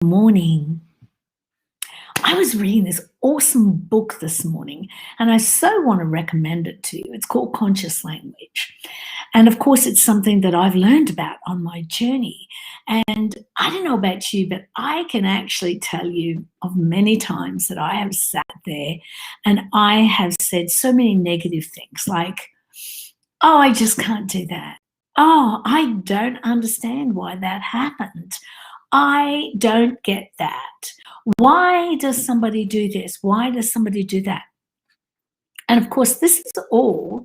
Morning. I was reading this awesome book this morning, and I so want to recommend it to you. It's called Conscious Language. And of course, it's something that I've learned about on my journey. And I don't know about you, but I can actually tell you of many times that I have sat there and I have said so many negative things like, oh, I just can't do that. Oh, I don't understand why that happened. I don't get that. Why does somebody do this? Why does somebody do that? And of course, this is all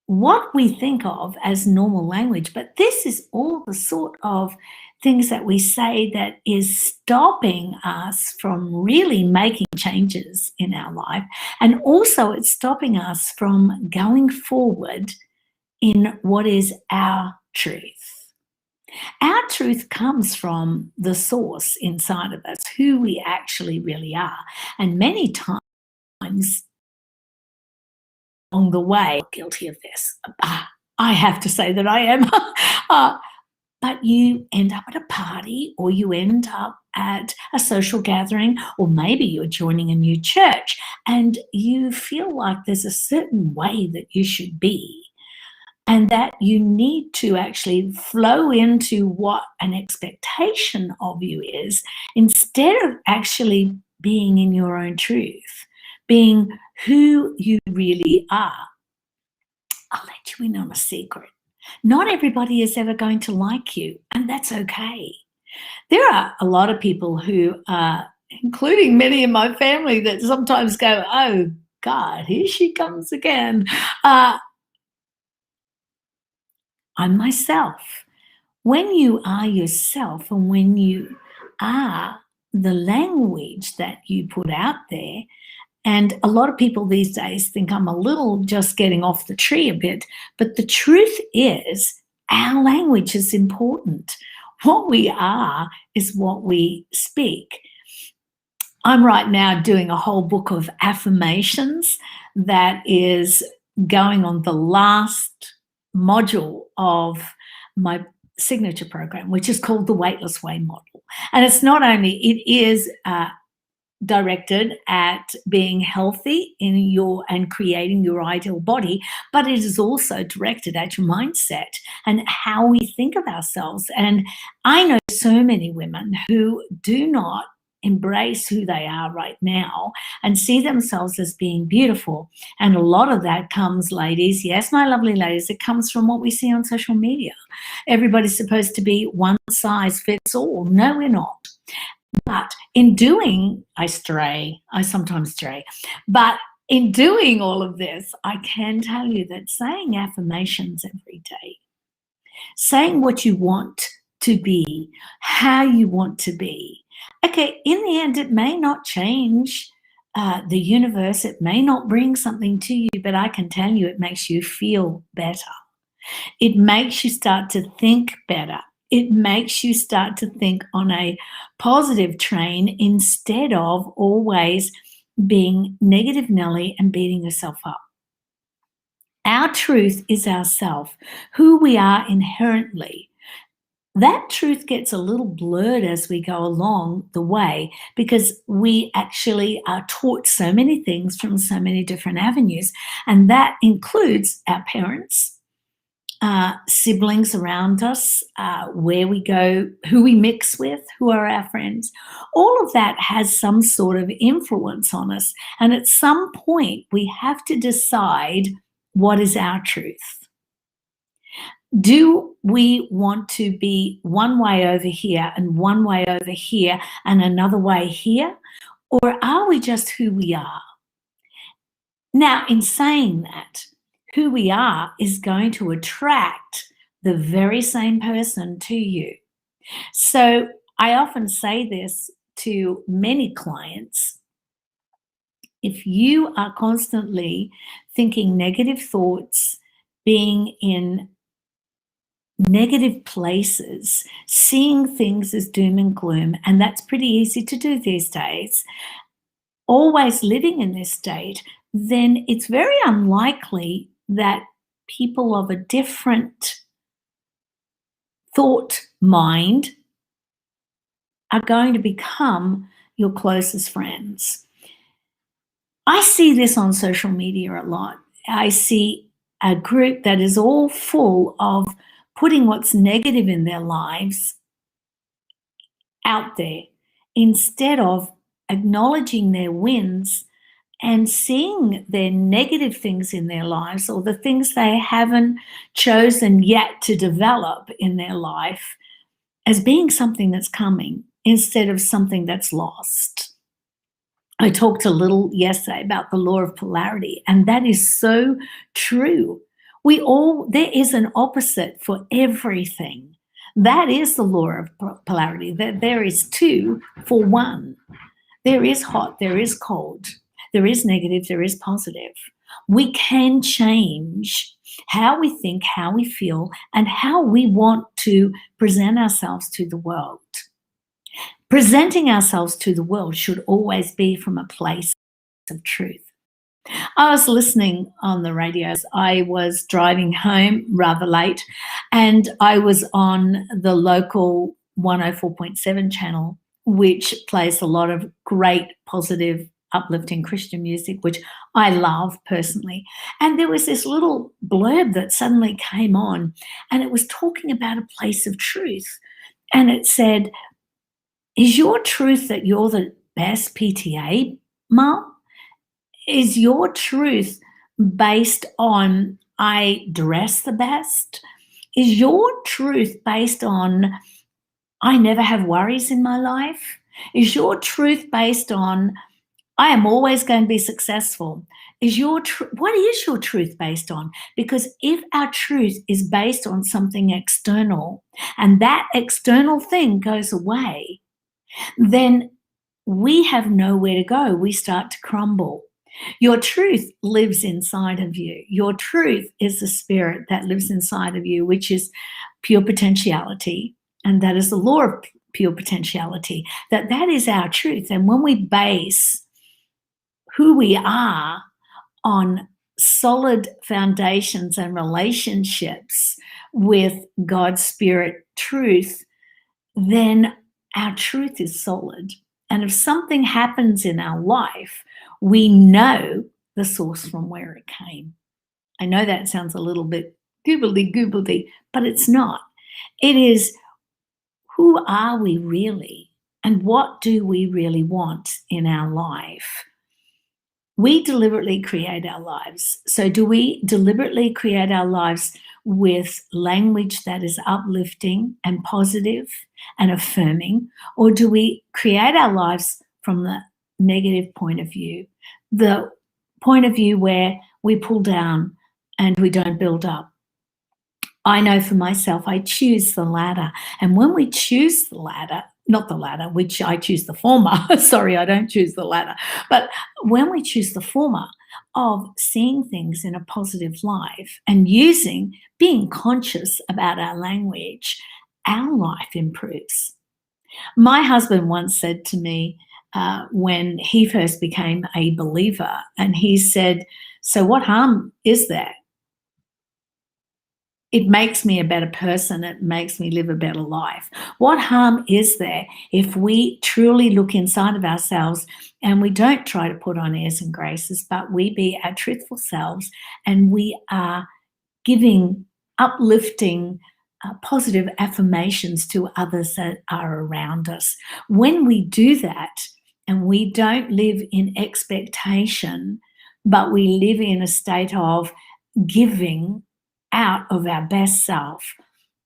what we think of as normal language, but this is all the sort of things that we say that is stopping us from really making changes in our life. And also, it's stopping us from going forward in what is our truth. Our truth comes from the source inside of us, who we actually really are. And many times along the way, guilty of this. I have to say that I am. But you end up at a party, or you end up at a social gathering, or maybe you're joining a new church and you feel like there's a certain way that you should be, and that you need to actually flow into what an expectation of you is, instead of actually being in your own truth, being who you really are. I'll let you in on a secret. Not everybody is ever going to like you, and that's okay. There are a lot of people who, including many in my family, that sometimes go, oh God, here she comes again. I'm myself. When you are yourself, and when you are the language that you put out there, and a lot of people these days think I'm a little just getting off the tree a bit, but the truth is our language is important. What we are is what we speak. I'm right now doing a whole book of affirmations that is going on the last module of my signature program, which is called the Weightless Way Model. And it's not only, it is directed at being healthy in your and creating your ideal body, but it is also directed at your mindset and how we think of ourselves. And I know so many women who do not embrace who they are right now and see themselves as being beautiful. And a lot of that comes, ladies, yes, my lovely ladies, it comes from what we see on social media. Everybody's supposed to be one size fits all. No, we're not. But in doing, I sometimes stray, but in doing all of this, I can tell you that saying affirmations every day, saying what you want to be, how you want to be, okay, in the end, it may not change the universe, it may not bring something to you, but I can tell you it makes you feel better. It makes you start to think better. It makes you start to think on a positive train instead of always being negative Nelly and beating yourself up. Our truth is ourself, who we are inherently. That truth gets a little blurred as we go along the way, because we actually are taught so many things from so many different avenues, and that includes our parents, siblings around us, where we go, who we mix with, who are our friends. All of that has some sort of influence on us. And at some point, we have to decide what is our truth. Do we want to be one way over here and one way over here and another way here? Or are we just who we are? Now, in saying that, who we are is going to attract the very same person to you. So I often say this to many clients. If you are constantly thinking negative thoughts, being in negative places, seeing things as doom and gloom, and that's pretty easy to do these days, always living in this state, then it's very unlikely that people of a different thought mind are going to become your closest friends. I see this on social media a lot. I see a group that is all full of putting what's negative in their lives out there instead of acknowledging their wins and seeing their negative things in their lives or the things they haven't chosen yet to develop in their life as being something that's coming instead of something that's lost. I talked a little yesterday about the law of polarity, and that is so true. There is an opposite for everything. That is the law of polarity, that there is two for one. There is hot, there is cold, there is negative, there is positive. We can change how we think, how we feel, and how we want to present ourselves to the world. Presenting ourselves to the world should always be from a place of truth. I was listening on the radio. I was driving home rather late, and I was on the local 104.7 channel, which plays a lot of great, positive, uplifting Christian music, which I love personally. And there was this little blurb that suddenly came on, and it was talking about a place of truth. And it said, "Is your truth that you're the best PTA, Mum? Is your truth based on I dress the best? Is your truth based on I never have worries in my life? Is your truth based on I am always going to be successful? What is your truth based on? Because if our truth is based on something external and that external thing goes away, then we have nowhere to go. We start to crumble. Your truth lives inside of you. Your truth is the spirit that lives inside of you, which is pure potentiality. And that is the law of pure potentiality, that is our truth. And when we base who we are on solid foundations and relationships with God's spirit truth, then our truth is solid. And if something happens in our life, we know the source from where it came. I know that sounds a little bit goobly, but it's not. It is, who are we really? And what do we really want in our life? We deliberately create our lives. So do we deliberately create our lives with language that is uplifting and positive and affirming? Or do we create our lives from the negative point of view, the point of view where we pull down and we don't build up? I know for myself, I choose the latter. And when we choose the latter, not the latter, which I choose the former. Sorry, I don't choose the latter. But when we choose the former of seeing things in a positive light and being conscious about our language, our life improves. My husband once said to me when he first became a believer, and he said, "So what harm is there? It makes me a better person. It makes me live a better life. What harm is there if we truly look inside of ourselves and we don't try to put on airs and graces, but we be our truthful selves and we are giving uplifting, positive affirmations to others that are around us?" When we do that and we don't live in expectation, but we live in a state of giving out of our best self,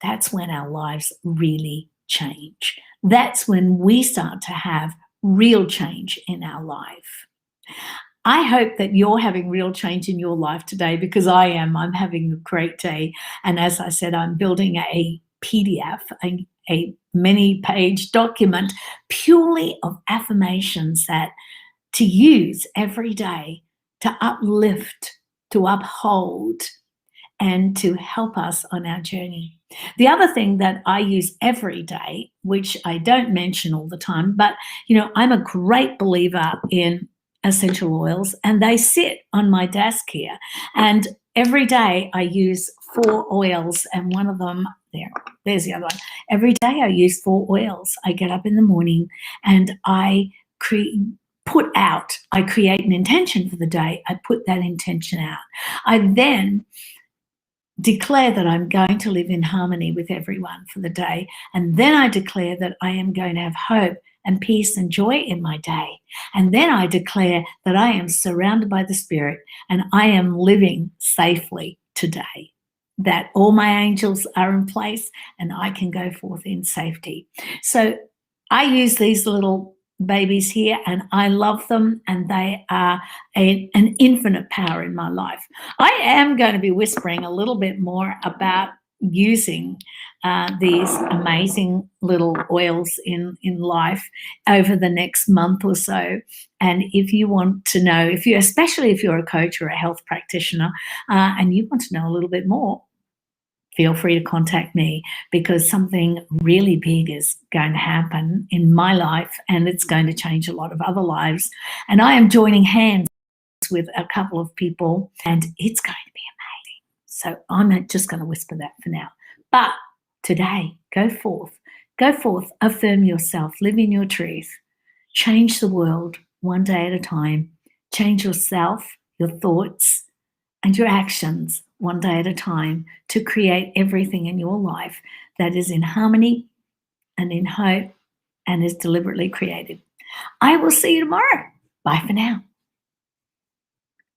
that's when our lives really change. That's when we start to have real change in our life. I hope that you're having real change in your life today, because I am. I'm having a great day. And as I said, I'm building a PDF, a many-page document purely of affirmations that to use every day to uplift, to uphold, and to help us on our journey. The other thing that I use every day, which I don't mention all the time, but I'm a great believer in essential oils, and they sit on my desk here. And every day I use 4 oils, and one of them, there's the other one. Every day I use 4 oils. I get up in the morning and I create an intention for the day. I put that intention out. I then declare that I'm going to live in harmony with everyone for the day. And then I declare that I am going to have hope and peace and joy in my day. And then I declare that I am surrounded by the Spirit and I am living safely today, that all my angels are in place and I can go forth in safety. So I use these little babies here and I love them, and they are an infinite power in my life. I am going to be whispering a little bit more about using these amazing little oils in life over the next month or so. And if you want to know, especially if you're a coach or a health practitioner, and you want to know a little bit more, feel free to contact me, because something really big is going to happen in my life and it's going to change a lot of other lives. And I am joining hands with a couple of people and it's going to be amazing. So I'm just going to whisper that for now. But today, go forth, affirm yourself, live in your truth, change the world one day at a time, change yourself, your thoughts, and your actions one day at a time to create everything in your life that is in harmony and in hope and is deliberately created. I will see you tomorrow. Bye for now.